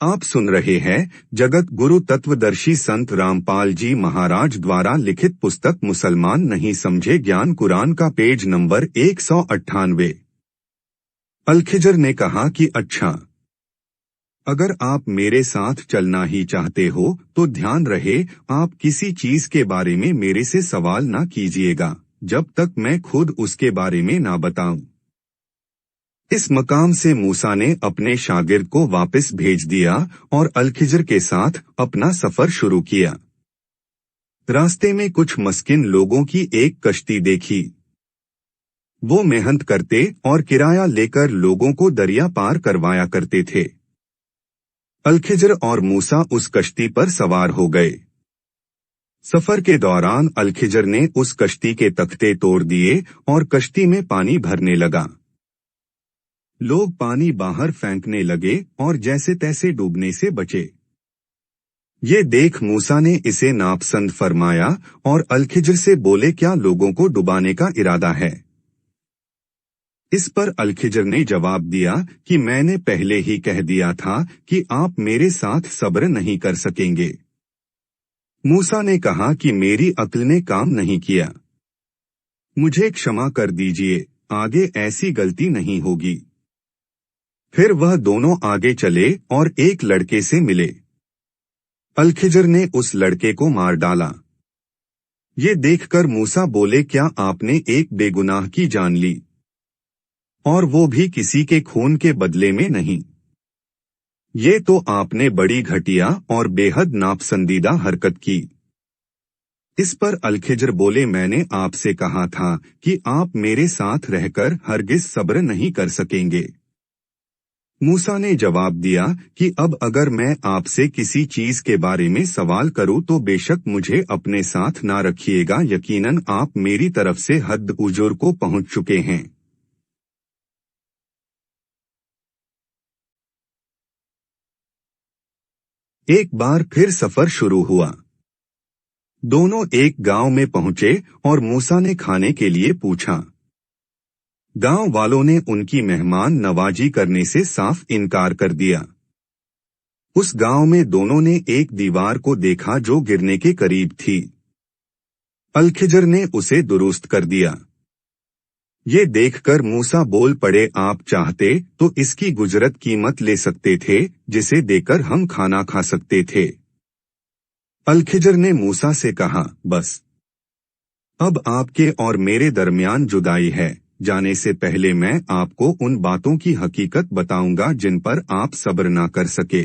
आप सुन रहे हैं जगत गुरु तत्वदर्शी संत रामपाल जी महाराज द्वारा लिखित पुस्तक मुसलमान नहीं समझे ज्ञान कुरान का पेज नंबर 198। अलखिजर ने कहा कि अच्छा, अगर आप मेरे साथ चलना ही चाहते हो तो ध्यान रहे आप किसी चीज के बारे में मेरे से सवाल ना कीजिएगा जब तक मैं खुद उसके बारे में ना बताऊं। इस मकाम से मूसा ने अपने शागिर्द को वापस भेज दिया और अलखिजर के साथ अपना सफर शुरू किया। रास्ते में कुछ मस्किन लोगों की एक कश्ती देखी। वो मेहनत करते और किराया लेकर लोगों को दरिया पार करवाया करते थे। अलखिजर और मूसा उस कश्ती पर सवार हो गए। सफर के दौरान अलखिजर ने उस कश्ती के तख्ते तोड़ दिए और कश्ती में पानी भरने लगा। लोग पानी बाहर फेंकने लगे और जैसे तैसे डूबने से बचे। ये देख मूसा ने इसे नापसंद फरमाया और अलखिजर से बोले, क्या लोगों को डुबाने का इरादा है? इस पर अलखिजर ने जवाब दिया कि मैंने पहले ही कह दिया था कि आप मेरे साथ सब्र नहीं कर सकेंगे। मूसा ने कहा कि मेरी अक्ल ने काम नहीं किया, मुझे क्षमा कर दीजिए, आगे ऐसी गलती नहीं होगी। फिर वह दोनों आगे चले और एक लड़के से मिले। अलखिजर ने उस लड़के को मार डाला। ये देखकर मूसा बोले, क्या आपने एक बेगुनाह की जान ली, और वो भी किसी के खून के बदले में नहीं। ये तो आपने बड़ी घटिया और बेहद नापसंदीदा हरकत की। इस पर अलखिजर बोले, मैंने आपसे कहा था कि आप मेरे साथ रहकर हरगिज सब्र नहीं कर सकेंगे। मूसा ने जवाब दिया कि अब अगर मैं आपसे किसी चीज के बारे में सवाल करूं तो बेशक मुझे अपने साथ ना रखिएगा, यकीनन आप मेरी तरफ से हद उजूर को पहुंच चुके हैं। एक बार फिर सफर शुरू हुआ। दोनों एक गांव में पहुंचे और मूसा ने खाने के लिए पूछा। गांव वालों ने उनकी मेहमान नवाजी करने से साफ इनकार कर दिया। उस गांव में दोनों ने एक दीवार को देखा जो गिरने के करीब थी। अलखिजर ने उसे दुरुस्त कर दिया। ये देखकर मूसा बोल पड़े, आप चाहते तो इसकी गुजरत कीमत ले सकते थे जिसे देकर हम खाना खा सकते थे। अलखिजर ने मूसा से कहा, बस अब आपके और मेरे दरमियान जुदाई है। जाने से पहले मैं आपको उन बातों की हकीकत बताऊंगा जिन पर आप सब्र ना कर सके।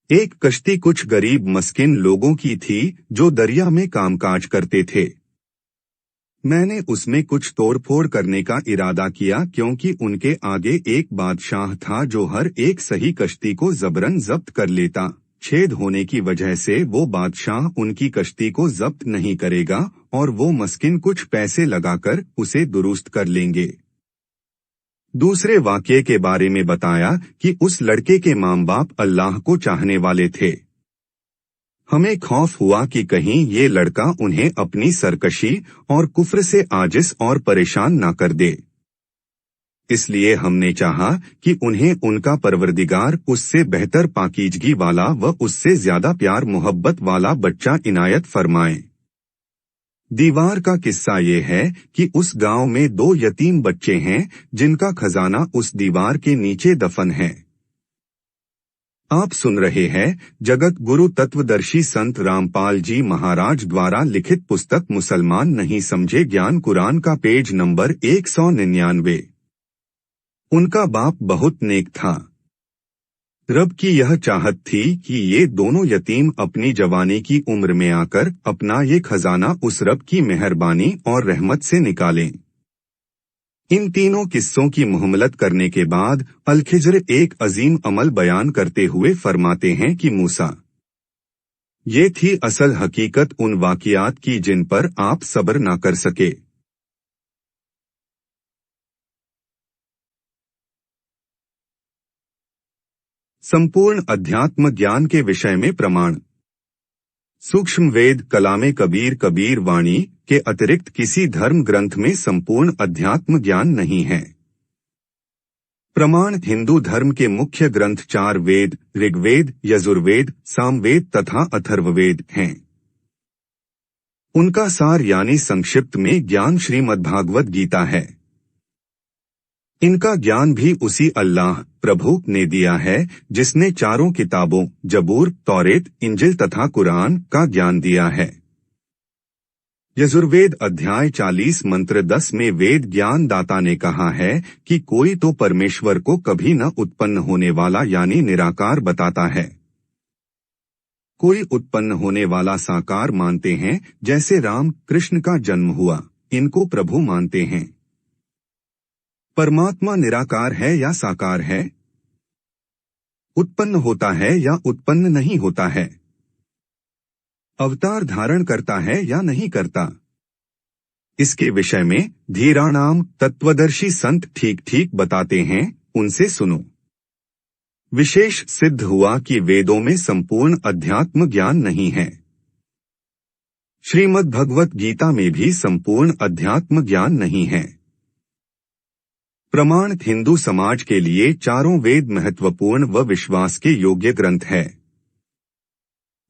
एक कश्ती कुछ गरीब मस्किन लोगों की थी जो दरिया में कामकाज करते थे। मैंने उसमें कुछ तोड़फोड़ करने का इरादा किया क्योंकि उनके आगे एक बादशाह था जो हर एक सही कश्ती को जबरन जब्त कर लेता। छेद होने की वजह से वो बादशाह उनकी कश्ती को जब्त नहीं करेगा और वो मस्किन कुछ पैसे लगाकर उसे दुरुस्त कर लेंगे। दूसरे वाकये के बारे में बताया कि उस लड़के के माँ बाप अल्लाह को चाहने वाले थे। हमें खौफ हुआ कि कहीं ये लड़का उन्हें अपनी सरकशी और कुफ्र से आजिज और परेशान ना कर दे। इसलिए हमने चाहा कि उन्हें उनका परवरदिगार उससे बेहतर पाकीजगी वाला व उससे ज्यादा प्यार मोहब्बत वाला बच्चा इनायत फरमाए। दीवार का किस्सा ये है कि उस गांव में 2 यतीम बच्चे हैं जिनका खजाना उस दीवार के नीचे दफन है। आप सुन रहे हैं जगत गुरु तत्वदर्शी संत रामपाल जी महाराज द्वारा लिखित पुस्तक मुसलमान नहीं समझे ज्ञान कुरान का पेज नंबर 199। उनका बाप बहुत नेक था। रब की यह चाहत थी कि ये दोनों यतीम अपनी जवानी की उम्र में आकर अपना ये खजाना उस रब की मेहरबानी और रहमत से निकालें। इन तीनों किस्सों की मुहम्मलत करने के बाद अलखिजर एक अजीम अमल बयान करते हुए फरमाते हैं कि मूसा, ये थी असल हकीकत उन वाकियात की जिन पर आप सब्र ना कर सके। संपूर्ण अध्यात्म ज्ञान के विषय में प्रमाण। सूक्ष्म वेद कलामे कबीर वाणी के अतिरिक्त किसी धर्म ग्रंथ में संपूर्ण अध्यात्म ज्ञान नहीं है। प्रमाण हिंदू धर्म के मुख्य ग्रंथ 4 वेद, ऋग्वेद, यजुर्वेद, सामवेद तथा अथर्ववेद हैं। उनका सार यानी संक्षिप्त में ज्ञान श्रीमद्भागवत गीता है। इनका ज्ञान भी उसी अल्लाह प्रभु ने दिया है जिसने चारों किताबों जबूर, तौरेत, इंजिल तथा कुरान का ज्ञान दिया है। यजुर्वेद अध्याय 40 मंत्र 10 में वेद ज्ञान दाता ने कहा है कि कोई तो परमेश्वर को कभी न उत्पन्न होने वाला यानी निराकार बताता है, कोई उत्पन्न होने वाला साकार मानते हैं, जैसे राम कृष्ण का जन्म हुआ, इनको प्रभु मानते हैं। परमात्मा निराकार है या साकार है? उत्पन्न होता है या उत्पन्न नहीं होता है? अवतार धारण करता है या नहीं करता? इसके विषय में धीराणाम तत्वदर्शी संत ठीक ठीक बताते हैं, उनसे सुनो। विशेष सिद्ध हुआ कि वेदों में संपूर्ण अध्यात्म ज्ञान नहीं है। श्रीमद् भगवत गीता में भी संपूर्ण अध्यात्म ज्ञान नहीं है। प्रमाण हिंदू समाज के लिए चारों वेद महत्वपूर्ण व विश्वास के योग्य ग्रंथ है।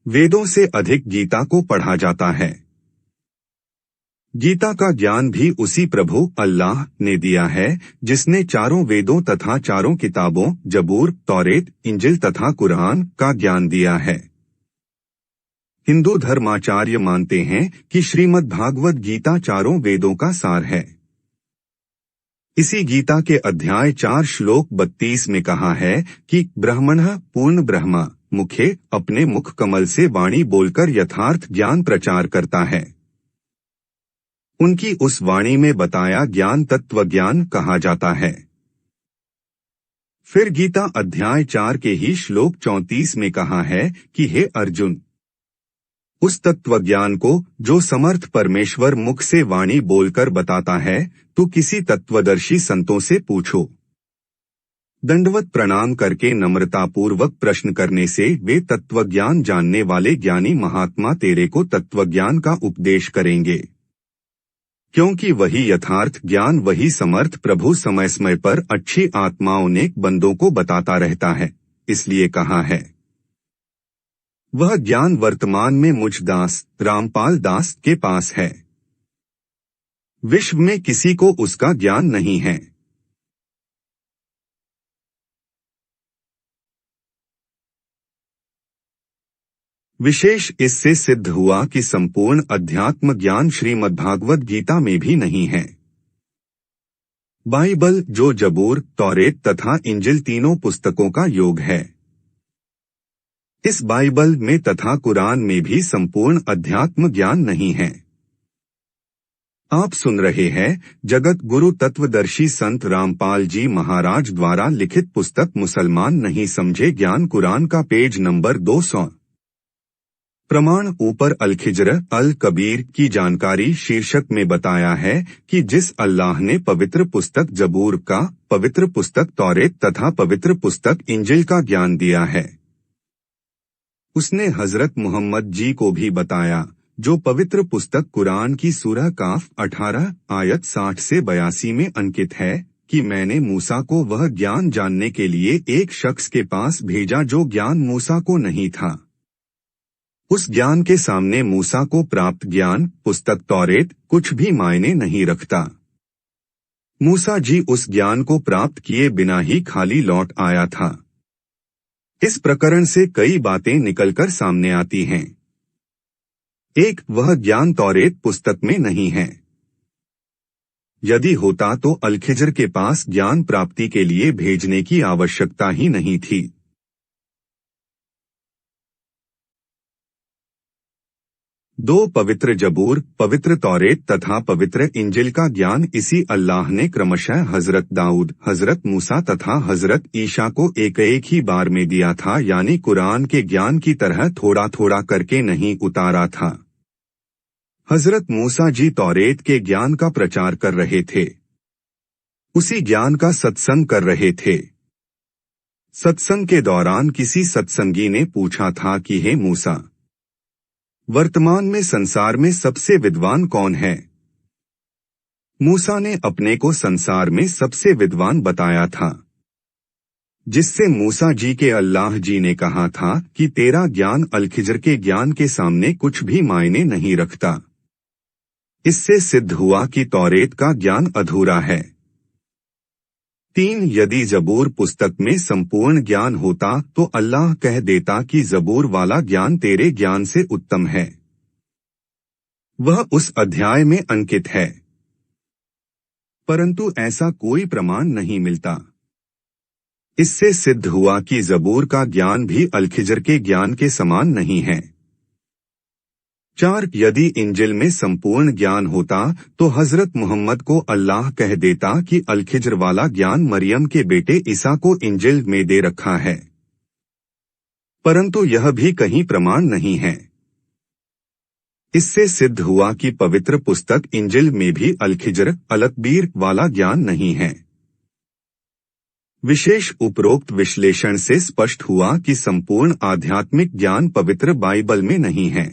वेदों से अधिक गीता को पढ़ा जाता है। गीता का ज्ञान भी उसी प्रभु अल्लाह ने दिया है जिसने चारों वेदों तथा चारों किताबों जबूर, तौरेत, इंजिल तथा कुरान का ज्ञान दिया है। हिंदू धर्माचार्य मानते हैं कि श्रीमद् भागवत गीता चारों वेदों का सार है। इसी गीता के अध्याय 4 श्लोक 32 में कहा है कि ब्रह्मणः पूर्ण ब्रह्मा मुखे अपने मुख कमल से वाणी बोलकर यथार्थ ज्ञान प्रचार करता है। उनकी उस वाणी में बताया ज्ञान तत्व ज्ञान कहा जाता है। फिर गीता अध्याय 4 के ही श्लोक 34 में कहा है कि हे अर्जुन, उस तत्व ज्ञान को जो समर्थ परमेश्वर मुख से वाणी बोलकर बताता है, तो किसी तत्वदर्शी संतों से पूछो। दंडवत प्रणाम करके नम्रतापूर्वक प्रश्न करने से वे तत्वज्ञान जानने वाले ज्ञानी महात्मा तेरे को तत्वज्ञान का उपदेश करेंगे, क्योंकि वही यथार्थ ज्ञान वही समर्थ प्रभु समय समय पर अच्छी आत्माओं ने बंदों को बताता रहता है। इसलिए कहा है, वह ज्ञान वर्तमान में मुझ दास रामपाल दास के पास है। विश्व में किसी को उसका ज्ञान नहीं है। विशेष इससे सिद्ध हुआ कि संपूर्ण अध्यात्म ज्ञान श्रीमद्भागवत गीता में भी नहीं है। बाइबल जो जबूर, तौरेत तथा इंजिल तीनों पुस्तकों का योग है, इस बाइबल में तथा कुरान में भी संपूर्ण अध्यात्म ज्ञान नहीं है। आप सुन रहे हैं जगत गुरु तत्वदर्शी संत रामपाल जी महाराज द्वारा लिखित पुस्तक मुसलमान नहीं समझे ज्ञान कुरान का पेज नंबर 200। प्रमाण ऊपर अल-खिज्र अल-कबीर की जानकारी शीर्षक में बताया है कि जिस अल्लाह ने पवित्र पुस्तक जबूर का, पवित्र पुस्तक तौरेत तथा पवित्र पुस्तक इंजिल का ज्ञान दिया है, उसने हजरत मोहम्मद जी को भी बताया, जो पवित्र पुस्तक कुरान की सूरह काफ 18 आयत 60 से 82 में अंकित है कि मैंने मूसा को वह ज्ञान जानने के लिए एक शख्स के पास भेजा जो ज्ञान मूसा को नहीं था। उस ज्ञान के सामने मूसा को प्राप्त ज्ञान पुस्तक तौरेत कुछ भी मायने नहीं रखता। मूसा जी उस ज्ञान को प्राप्त किए बिना ही खाली लौट आया था। इस प्रकरण से कई बातें निकलकर सामने आती हैं। एक, वह ज्ञान तौरेत पुस्तक में नहीं है। यदि होता तो अल-खिज्र के पास ज्ञान प्राप्ति के लिए भेजने की आवश्यकता ही नहीं थी। 2, पवित्र जबूर, पवित्र तौरेत तथा पवित्र इंजिल का ज्ञान इसी अल्लाह ने क्रमशः हजरत दाऊद, हजरत मूसा तथा हजरत ईशा को एक एक ही बार में दिया था, यानी कुरान के ज्ञान की तरह थोड़ा थोड़ा करके नहीं उतारा था। हजरत मूसा जी तौरेत के ज्ञान का प्रचार कर रहे थे, उसी ज्ञान का सत्संग कर रहे थे। सत्संग के दौरान किसी सत्संगी ने पूछा था कि हे मूसा, वर्तमान में संसार में सबसे विद्वान कौन है? मूसा ने अपने को संसार में सबसे विद्वान बताया था। जिससे मूसा जी के अल्लाह जी ने कहा था कि तेरा ज्ञान अल-खिज्र के ज्ञान के सामने कुछ भी मायने नहीं रखता। इससे सिद्ध हुआ कि तौरेत का ज्ञान अधूरा है। 3 यदि जबूर पुस्तक में संपूर्ण ज्ञान होता तो अल्लाह कह देता कि जबूर वाला ज्ञान तेरे ज्ञान से उत्तम है। वह उस अध्याय में अंकित है, परंतु ऐसा कोई प्रमाण नहीं मिलता। इससे सिद्ध हुआ कि जबूर का ज्ञान भी अल-खिज्र के ज्ञान के समान नहीं है। 4 यदि इंजिल में संपूर्ण ज्ञान होता तो हजरत मोहम्मद को अल्लाह कह देता कि अल-खिज्र वाला ज्ञान मरियम के बेटे ईसा को इंजिल में दे रखा है, परंतु यह भी कहीं प्रमाण नहीं है। इससे सिद्ध हुआ कि पवित्र पुस्तक इंजिल में भी अल-खिज्र अलकबीर वाला ज्ञान नहीं है। विशेष उपरोक्त विश्लेषण से स्पष्ट हुआ कि संपूर्ण आध्यात्मिक ज्ञान पवित्र बाइबल में नहीं है।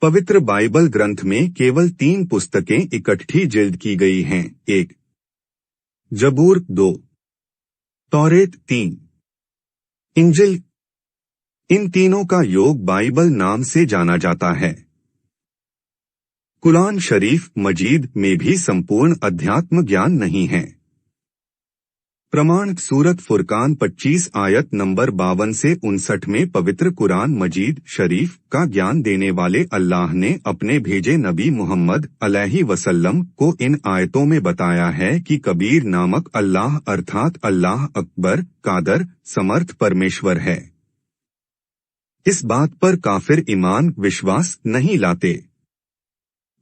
पवित्र बाइबल ग्रंथ में केवल 3 पुस्तकें इकट्ठी जिल्द की गई हैं। 1 जबूर, 2 तौरेत, 3 इंजिल। इन तीनों का योग बाइबल नाम से जाना जाता है। कुरान शरीफ मजीद में भी संपूर्ण अध्यात्म ज्ञान नहीं है। प्रमाण सूरत फुरकान 25 आयत नंबर 52 से 59 में पवित्र कुरान मजीद शरीफ का ज्ञान देने वाले अल्लाह ने अपने भेजे नबी मोहम्मद अलैहि वसल्लम को इन आयतों में बताया है कि कबीर नामक अल्लाह अर्थात अल्लाह अकबर कादर समर्थ परमेश्वर है। इस बात पर काफिर ईमान विश्वास नहीं लाते।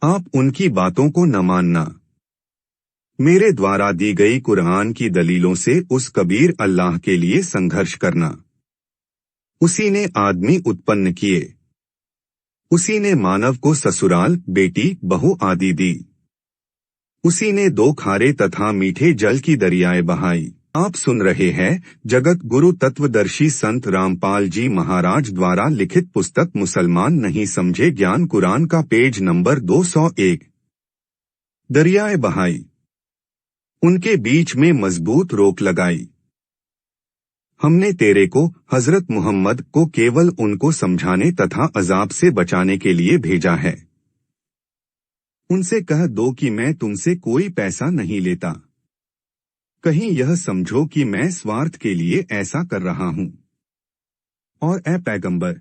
आप उनकी बातों को न मानना। मेरे द्वारा दी गई कुरान की दलीलों से उस कबीर अल्लाह के लिए संघर्ष करना। उसी ने आदमी उत्पन्न किए, उसी ने मानव को ससुराल बेटी बहू आदि दी, उसी ने 2 खारे तथा मीठे जल की दरियाएं बहाई। आप सुन रहे हैं जगत गुरु तत्वदर्शी संत रामपाल जी महाराज द्वारा लिखित पुस्तक मुसलमान नहीं समझे ज्ञान कुरान का पेज नंबर 201। दरियाएं बहाई, उनके बीच में मजबूत रोक लगाई। हमने तेरे को हजरत मोहम्मद को केवल उनको समझाने तथा अजाब से बचाने के लिए भेजा है। उनसे कह दो कि मैं तुमसे कोई पैसा नहीं लेता। कहीं यह समझो कि मैं स्वार्थ के लिए ऐसा कर रहा हूं। और ए पैगंबर,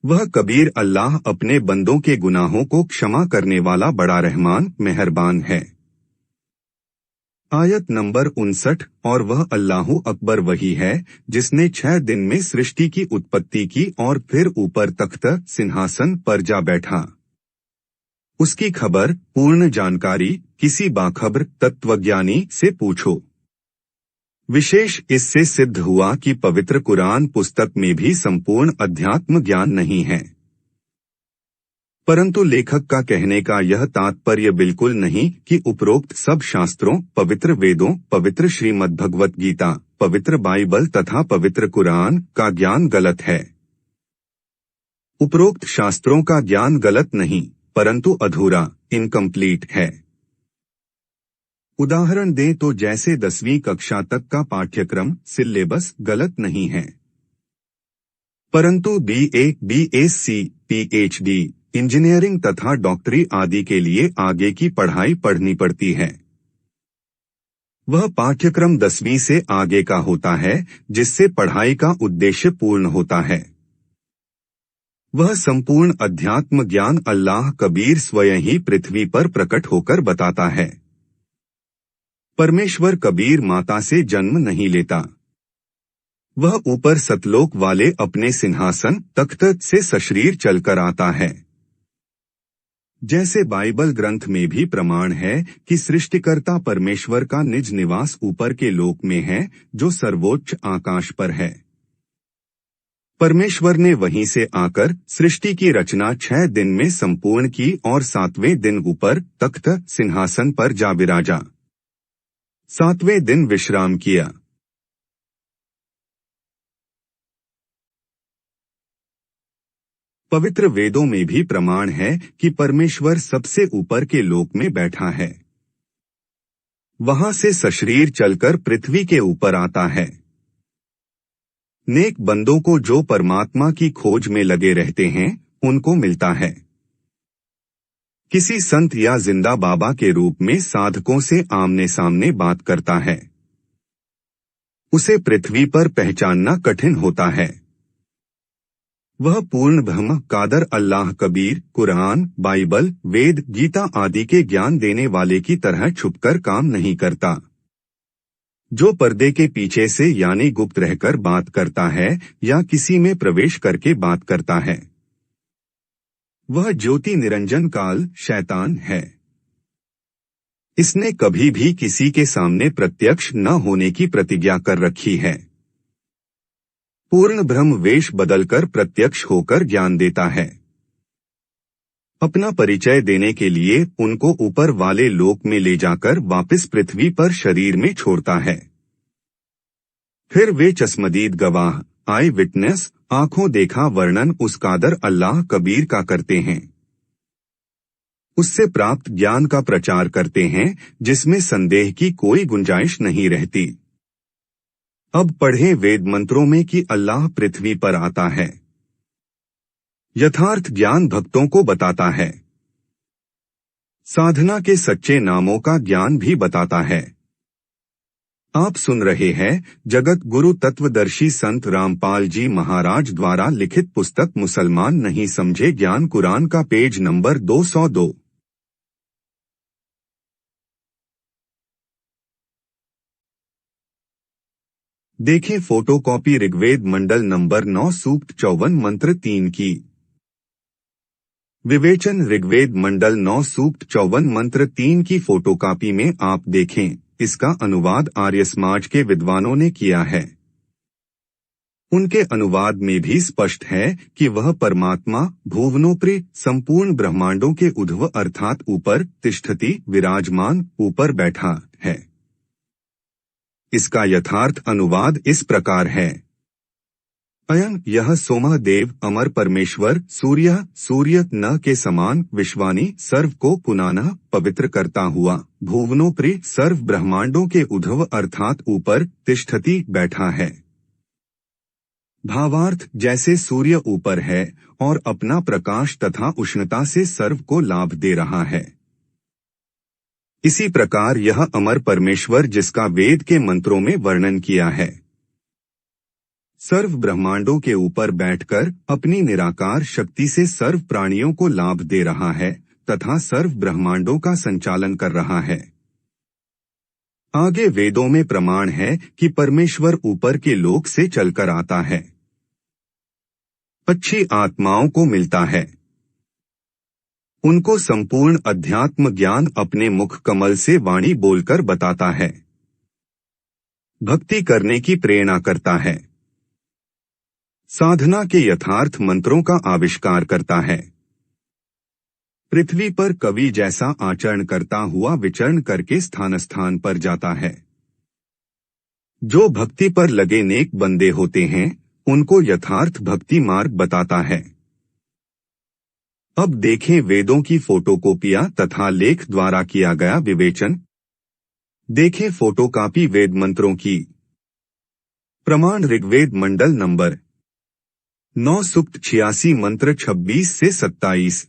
वह कबीर अल्लाह अपने बंदों के गुनाहों को क्षमा करने वाला बड़ा रहमान मेहरबान है। आयत नंबर 59। और वह अल्लाहु अकबर वही है जिसने 6 दिन में सृष्टि की उत्पत्ति की और फिर ऊपर तख्त सिंहासन पर जा बैठा। उसकी खबर पूर्ण जानकारी किसी बाखबर तत्वज्ञानी से पूछो। विशेष इससे सिद्ध हुआ कि पवित्र कुरान पुस्तक में भी संपूर्ण अध्यात्म ज्ञान नहीं है। परंतु लेखक का कहने का यह तात्पर्य बिल्कुल नहीं कि उपरोक्त सब शास्त्रों, पवित्र वेदों, पवित्र श्रीमद् भगवत गीता, पवित्र बाइबल तथा पवित्र कुरान का ज्ञान गलत है। उपरोक्त शास्त्रों का ज्ञान गलत नहीं, परंतु अधूरा, इनकम्प्लीट है। उदाहरण दें तो जैसे 10वीं कक्षा तक का पाठ्यक्रम सिलेबस गलत नहीं है, परंतु BA, BSc, PhD, इंजीनियरिंग तथा डॉक्टरी आदि के लिए आगे की पढ़ाई पढ़नी पड़ती है। वह पाठ्यक्रम 10वीं से आगे का होता है जिससे पढ़ाई का उद्देश्य पूर्ण होता है। वह संपूर्ण अध्यात्म ज्ञान अल्लाह कबीर स्वयं ही पृथ्वी पर प्रकट होकर बताता है। परमेश्वर कबीर माता से जन्म नहीं लेता। वह ऊपर सतलोक वाले अपने सिंहासन तख्त से सशरीर चलकर आता है। जैसे बाइबल ग्रंथ में भी प्रमाण है कि सृष्टिकर्ता परमेश्वर का निज निवास ऊपर के लोक में है जो सर्वोच्च आकाश पर है। परमेश्वर ने वहीं से आकर सृष्टि की रचना 6 दिन में संपूर्ण की और 7वें दिन ऊपर तख्त सिंहासन पर जा विराजा। 7वें दिन विश्राम किया। पवित्र वेदों में भी प्रमाण है कि परमेश्वर सबसे ऊपर के लोक में बैठा है। वहां से सशरीर चलकर पृथ्वी के ऊपर आता है। नेक बंदों को जो परमात्मा की खोज में लगे रहते हैं उनको मिलता है। किसी संत या जिंदा बाबा के रूप में साधकों से आमने सामने बात करता है। उसे पृथ्वी पर पहचानना कठिन होता है। वह पूर्ण ब्रह्म कादर अल्लाह कबीर कुरान बाइबल वेद गीता आदि के ज्ञान देने वाले की तरह छुपकर काम नहीं करता। जो पर्दे के पीछे से यानी गुप्त रहकर बात करता है या किसी में प्रवेश करके बात करता है, वह ज्योति निरंजन काल शैतान है। इसने कभी भी किसी के सामने प्रत्यक्ष न होने की प्रतिज्ञा कर रखी है। पूर्ण ब्रह्म वेश बदलकर प्रत्यक्ष होकर ज्ञान देता है। अपना परिचय देने के लिए उनको ऊपर वाले लोक में ले जाकर वापस पृथ्वी पर शरीर में छोड़ता है। फिर वे चश्मदीद गवाह आई विटनेस आंखों देखा वर्णन उस कादर अल्लाह कबीर का करते हैं। उससे प्राप्त ज्ञान का प्रचार करते हैं जिसमें संदेह की कोई गुंजाइश नहीं रहती। अब पढ़े वेद मंत्रों में कि अल्लाह पृथ्वी पर आता है। यथार्थ ज्ञान भक्तों को बताता है। साधना के सच्चे नामों का ज्ञान भी बताता है। आप सुन रहे हैं जगत गुरु तत्वदर्शी संत रामपाल जी महाराज द्वारा लिखित पुस्तक मुसलमान नहीं समझे ज्ञान कुरान का पेज नंबर 202। देखें फोटोकॉपी ऋग्वेद मंडल नंबर 9 सूक्त 54 मंत्र 3 की। विवेचन ऋग्वेद मंडल 9 सूक्त 54 मंत्र 3 की फोटोकॉपी में आप देखें। इसका अनुवाद आर्य समाज के विद्वानों ने किया है। उनके अनुवाद में भी स्पष्ट है कि वह परमात्मा भुवनोपरि संपूर्ण ब्रह्मांडों के ऊर्ध्व अर्थात ऊपर तिष्ठति विराजमान ऊपर बैठा है। इसका यथार्थ अनुवाद इस प्रकार है। अयं यह सोमः देव अमर परमेश्वर सूर्य न के समान विश्वानी सर्व को पुनः पवित्र करता हुआ भुवनोपरि सर्व ब्रह्मांडों के ऊर्ध्व अर्थात ऊपर तिष्ठति बैठा है। भावार्थ जैसे सूर्य ऊपर है और अपना प्रकाश तथा उष्णता से सर्व को लाभ दे रहा है, इसी प्रकार यह अमर परमेश्वर जिसका वेद के मंत्रों में वर्णन किया है, सर्व ब्रह्मांडों के ऊपर बैठकर अपनी निराकार शक्ति से सर्व प्राणियों को लाभ दे रहा है तथा सर्व ब्रह्मांडों का संचालन कर रहा है। आगे वेदों में प्रमाण है कि परमेश्वर ऊपर के लोक से चलकर आता है, अच्छी आत्माओं को मिलता है, उनको संपूर्ण अध्यात्म ज्ञान अपने मुख कमल से वाणी बोलकर बताता है, भक्ति करने की प्रेरणा करता है, साधना के यथार्थ मंत्रों का आविष्कार करता है, पृथ्वी पर कवि जैसा आचरण करता हुआ विचरण करके स्थान स्थान पर जाता है। जो भक्ति पर लगे नेक बंदे होते हैं उनको यथार्थ भक्ति मार्ग बताता है। अब देखें वेदों की फोटोकॉपियां तथा लेख द्वारा किया गया विवेचन। देखें फोटोकॉपी वेद मंत्रों की। प्रमाण ऋग्वेद मंडल नंबर 9 सूक्त 86 मंत्र 26 से 27।